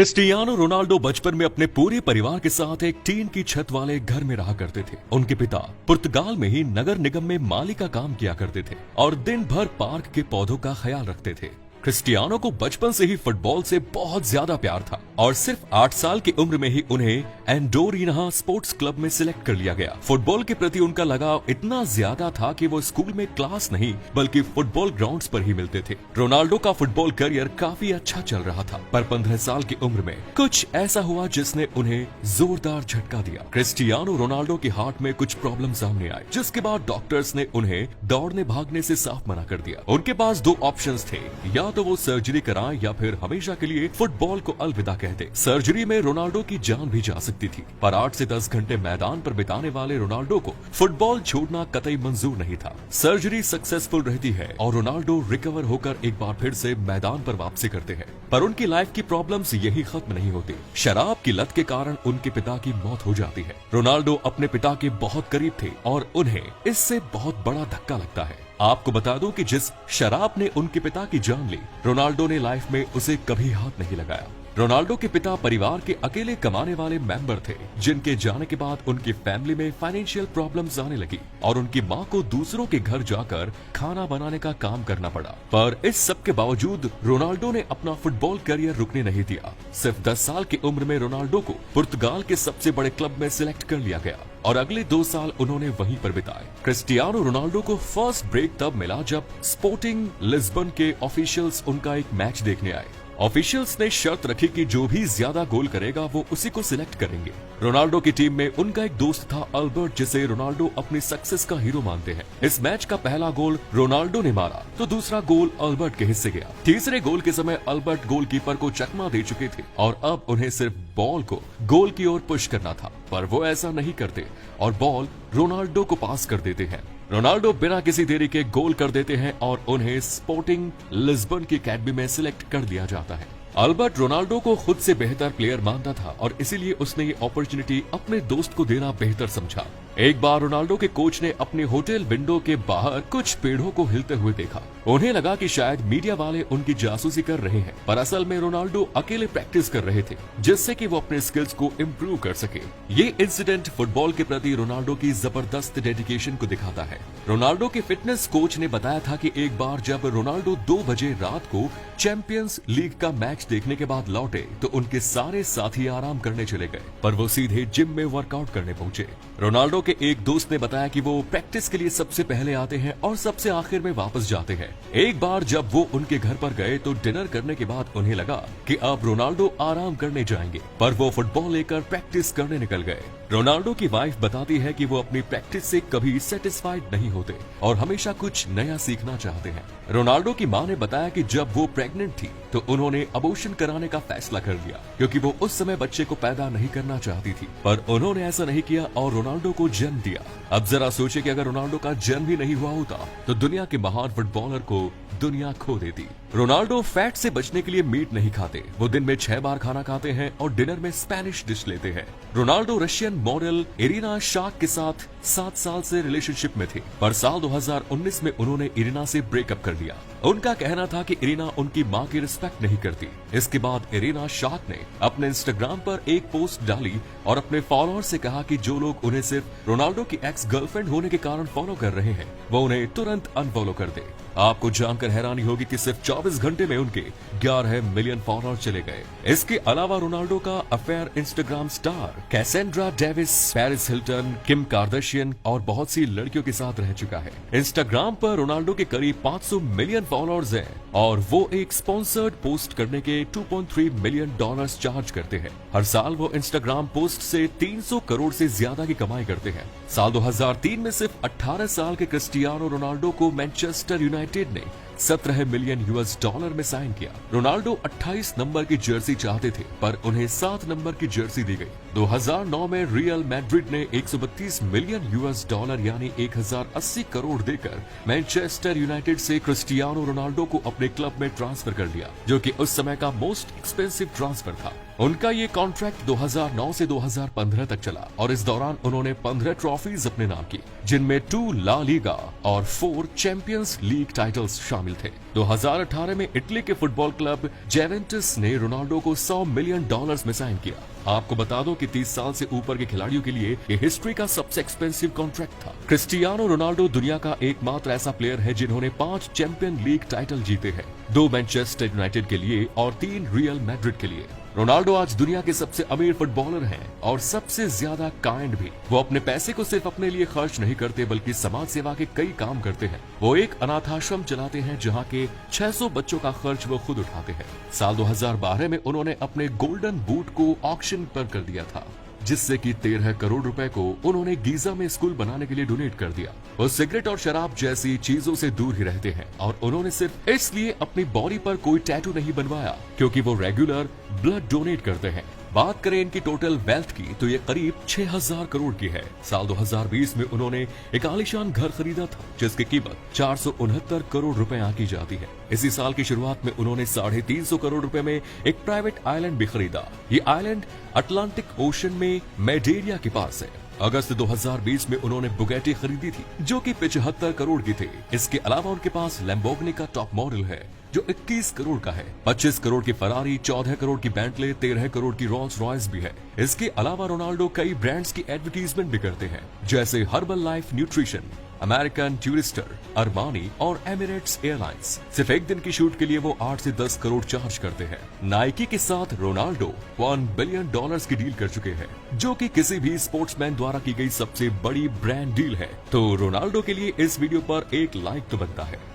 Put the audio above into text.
Cristiano Ronaldo बचपन में अपने पूरे परिवार के साथ एक टीन की छत वाले घर में रहा करते थे। उनके पिता पुर्तगाल में ही नगर निगम में माली का काम किया करते थे और दिन भर पार्क के पौधों का ख्याल रखते थे। क्रिस्टियानो को बचपन से ही फुटबॉल से बहुत ज्यादा प्यार था और सिर्फ 8 साल की उम्र में ही उन्हें एंडोरिना स्पोर्ट्स क्लब में सिलेक्ट कर लिया गया। फुटबॉल के प्रति उनका लगाव इतना ज्यादा था कि वो स्कूल में क्लास नहीं बल्कि फुटबॉल ग्राउंड्स पर ही मिलते थे। रोनाल्डो का फुटबॉल करियर काफी अच्छा चल रहा था, पर 15 साल की उम्र में कुछ ऐसा हुआ जिसने उन्हें जोरदार झटका दिया। क्रिस्टियानो रोनाल्डो के हार्ट में कुछ प्रॉब्लम सामने आए, जिसके बाद डॉक्टर्स ने उन्हें दौड़ने भागने से साफ मना कर दिया। उनके पास 2 ऑप्शंस थे, या तो वो सर्जरी कराएं या फिर हमेशा के लिए फुटबॉल को अलविदा कह दे। सर्जरी में रोनाल्डो की जान भी जा सकती थी, पर 8 से 10 घंटे मैदान पर बिताने वाले रोनाल्डो को फुटबॉल छोड़ना कतई मंजूर नहीं था। सर्जरी सक्सेसफुल रहती है और रोनाल्डो रिकवर होकर एक बार फिर से मैदान पर वापसी करते हैं, पर उनकी लाइफ की प्रॉब्लम्स यही खत्म नहीं होती। शराब की लत के कारण उनके पिता की मौत हो जाती है। रोनाल्डो अपने पिता के बहुत करीब थे और उन्हें इससे बहुत बड़ा धक्का लगता है। आपको बता दूं कि जिस शराब ने उनके पिता की जान ली, रोनाल्डो ने लाइफ में उसे कभी हाथ नहीं लगाया। रोनाल्डो के पिता परिवार के अकेले कमाने वाले मेंबर थे, जिनके जाने के बाद उनकी फैमिली में फाइनेंशियल प्रॉब्लम्स आने लगी और उनकी मां को दूसरों के घर जाकर खाना बनाने का काम करना पड़ा। पर इस सब के बावजूद रोनाल्डो ने अपना फुटबॉल करियर रुकने नहीं दिया। सिर्फ 10 साल की उम्र में रोनाल्डो को पुर्तगाल के सबसे बड़े क्लब में सिलेक्ट कर लिया गया और अगले 2 साल उन्होंने वहीं पर बिताए। क्रिस्टियानो रोनाल्डो को फर्स्ट ब्रेक तब मिला जब स्पोर्टिंग लिस्बन के ऑफिशियल्स उनका एक मैच देखने आए। ऑफिशियल्स ने शर्त रखी कि जो भी ज्यादा गोल करेगा वो उसी को सिलेक्ट करेंगे। रोनाल्डो की टीम में उनका एक दोस्त था अल्बर्ट, जिसे रोनाल्डो अपनी सक्सेस का हीरो मानते हैं। इस मैच का पहला गोल रोनाल्डो ने मारा तो दूसरा गोल अल्बर्ट के हिस्से गया। तीसरे गोल के समय अल्बर्ट गोलकीपर को चकमा दे चुके थे और अब उन्हें सिर्फ बॉल को गोल की ओर पुश करना था, पर वो ऐसा नहीं करते और बॉल रोनाल्डो को पास कर देते हैं। रोनाल्डो बिना किसी देरी के गोल कर देते हैं और उन्हें स्पोर्टिंग लिस्बन की अकेडमी में सिलेक्ट कर दिया जाता है। अल्बर्ट रोनाल्डो को खुद से बेहतर प्लेयर मानता था और इसीलिए उसने ये अपॉर्चुनिटी अपने दोस्त को देना बेहतर समझा। एक बार रोनाल्डो के कोच ने अपने होटल विंडो के बाहर कुछ पेड़ों को हिलते हुए देखा। उन्हें लगा कि शायद मीडिया वाले उनकी जासूसी कर रहे हैं, पर असल में रोनाल्डो अकेले प्रैक्टिस कर रहे थे, जिससे कि वो अपने स्किल्स को इम्प्रूव कर सके। ये इंसिडेंट फुटबॉल के प्रति रोनाल्डो की जबरदस्त डेडिकेशन को दिखाता है। रोनाल्डो के फिटनेस कोच ने बताया था कि एक बार जब रोनाल्डो 2 बजे रात को चैंपियंस लीग का मैच देखने के बाद लौटे तो उनके सारे साथी आराम करने चले गए, पर वो सीधे जिम में वर्कआउट करने पहुंचे। रोनाल्डो के एक दोस्त ने बताया कि वो प्रैक्टिस के लिए सबसे पहले आते हैं और सबसे आखिर में वापस जाते हैं। एक बार जब वो उनके घर पर गए तो डिनर करने के बाद उन्हें लगा कि अब रोनाल्डो आराम करने जाएंगे, पर वो फुटबॉल लेकर प्रैक्टिस करने निकल गए। रोनाल्डो की वाइफ बताती है कि वो अपनी प्रैक्टिस से कभी सेटिस्फाइड नहीं होते और हमेशा कुछ नया सीखना चाहते हैं। रोनाल्डो की मां ने बताया कि जब वो प्रेग्नेंट थी तो उन्होंने अबॉर्शन कराने का फैसला कर लिया, क्योंकि वो उस समय बच्चे को पैदा नहीं करना चाहती थी, पर उन्होंने ऐसा नहीं किया और रोनाल्डो को जन्म दिया। अब जरा सोचे कि अगर रोनाल्डो का जन्म ही नहीं हुआ होता तो दुनिया के महान फुटबॉलर को दुनिया खो देती। रोनाल्डो फैट से बचने के लिए मीट नहीं खाते, वो दिन में 6 बार खाना खाते हैं और डिनर में स्पेनिश डिश लेते हैं। रोनाल्डो रशियन मॉडल इरिना शाक के साथ 7 साल से रिलेशनशिप में थे, पर साल 2019 में उन्होंने इरिना से ब्रेकअप कर लिया। उनका कहना था कि इरिना उनकी मां की रिस्पेक्ट नहीं करती। इसके बाद इरिना शाक ने अपने इंस्टाग्राम पर एक पोस्ट डाली और अपने फॉलोअर से कहा कि जो लोग उन्हें सिर्फ रोनाल्डो की एक्स गर्लफ्रेंड होने के कारण फॉलो कर रहे हैं वो उन्हें तुरंत अनफॉलो कर दे। आपको जानकर हैरानी होगी कि सिर्फ 24 घंटे में उनके 11 मिलियन फॉलोअर चले गए। इसके अलावा रोनाल्डो का affair Instagram star Cassandra Davis, Paris Hilton, Kim Kardashian और बहुत सी लड़कियों के साथ रह चुका है। इंस्टाग्राम पर रोनाल्डो के करीब 500 मिलियन फॉलोअर्स हैं और वो एक स्पॉन्सर्ड पोस्ट करने के $2.3 मिलियन चार्ज करते हैं। हर साल वो इंस्टाग्राम पोस्ट से 300 करोड़ से ज्यादा की कमाई करते हैं। साल 2003 में सिर्फ 18 साल के क्रिस्टियानो रोनाल्डो को मैनचेस्टर यूनाइटेड ने $17 मिलियन में साइन किया। रोनाल्डो 28 नंबर की जर्सी चाहते थे, पर उन्हें 7 नंबर की जर्सी दी गई। 2009 में रियल मैड्रिड ने $132 मिलियन यानी 1080 करोड़ देकर मैनचेस्टर यूनाइटेड से क्रिस्टियानो रोनाल्डो को अपने क्लब में ट्रांसफर कर लिया, जो कि उस समय का मोस्ट एक्सपेंसिव ट्रांसफर था। उनका ये कॉन्ट्रैक्ट 2009 से 2015 तक चला और इस दौरान उन्होंने 15 ट्रॉफीज अपने नाम की, जिनमें 2 ला लीगा और 4 चैंपियंस लीग टाइटल्स शामिल थे। 2018 में इटली के फुटबॉल क्लब जेवेंटस ने रोनाल्डो को $100 मिलियन में साइन किया। आपको बता दो कि 30 साल से ऊपर के खिलाड़ियों के लिए ये हिस्ट्री का सबसे एक्सपेंसिव कॉन्ट्रैक्ट था। क्रिस्टियानो रोनाल्डो दुनिया का एकमात्र ऐसा प्लेयर है जिन्होंने 5 चैंपियन लीग टाइटल जीते हैं, 2 मैनचेस्टर यूनाइटेड के लिए और 3 रियल मैड्रिड के लिए। रोनाल्डो आज दुनिया के सबसे अमीर फुटबॉलर हैं और सबसे ज्यादा काइंड भी। वो अपने पैसे को सिर्फ अपने लिए खर्च नहीं करते बल्कि समाज सेवा के कई काम करते हैं। वो एक अनाथाश्रम चलाते हैं जहां के 600 बच्चों का खर्च वो खुद उठाते हैं। साल 2012 में उन्होंने अपने गोल्डन बूट को ऑक्शन पर कर दिया था, जिससे कि 13 करोड़ रुपए को उन्होंने गीजा में स्कूल बनाने के लिए डोनेट कर दिया। वो सिगरेट और शराब जैसी चीजों से दूर ही रहते हैं और उन्होंने सिर्फ इसलिए अपनी बॉडी पर कोई टैटू नहीं बनवाया क्योंकि वो रेगुलर ब्लड डोनेट करते हैं। बात करें इनकी टोटल वेल्थ की तो ये करीब 6000 करोड़ की है। साल 2020 में उन्होंने एक आलीशान घर खरीदा था जिसकी कीमत 469 करोड़ रुपए आंकी जाती है। इसी साल की शुरुआत में उन्होंने 350 करोड़ रुपए में एक प्राइवेट आइलैंड भी खरीदा। ये आइलैंड अटलांटिक ओशन में मैडेरिया के पास है। अगस्त 2020 में उन्होंने बुगैटी खरीदी थी जो कि 75 करोड़ की थी। इसके अलावा उनके पास लैम्बोर्गिनी का टॉप मॉडल है जो 21 करोड़ का है। 25 करोड़ की फरारी, 14 करोड़ की बेंटले, 13 करोड़ की रोल्स रॉयस भी है। इसके अलावा रोनाल्डो कई ब्रांड्स की एडवर्टीजमेंट भी करते हैं जैसे Herbalife Nutrition, American Tourister, Armani और एमिरेट्स एयरलाइंस। सिर्फ एक दिन की शूट के लिए वो 8 से 10 करोड़ चार्ज करते हैं। नाइकी के साथ रोनाल्डो $1 बिलियन की डील कर चुके हैं, जो कि किसी भी स्पोर्ट्समैन द्वारा की गई सबसे बड़ी ब्रांड डील है। तो रोनाल्डो के लिए इस वीडियो पर एक लाइक तो बनता है।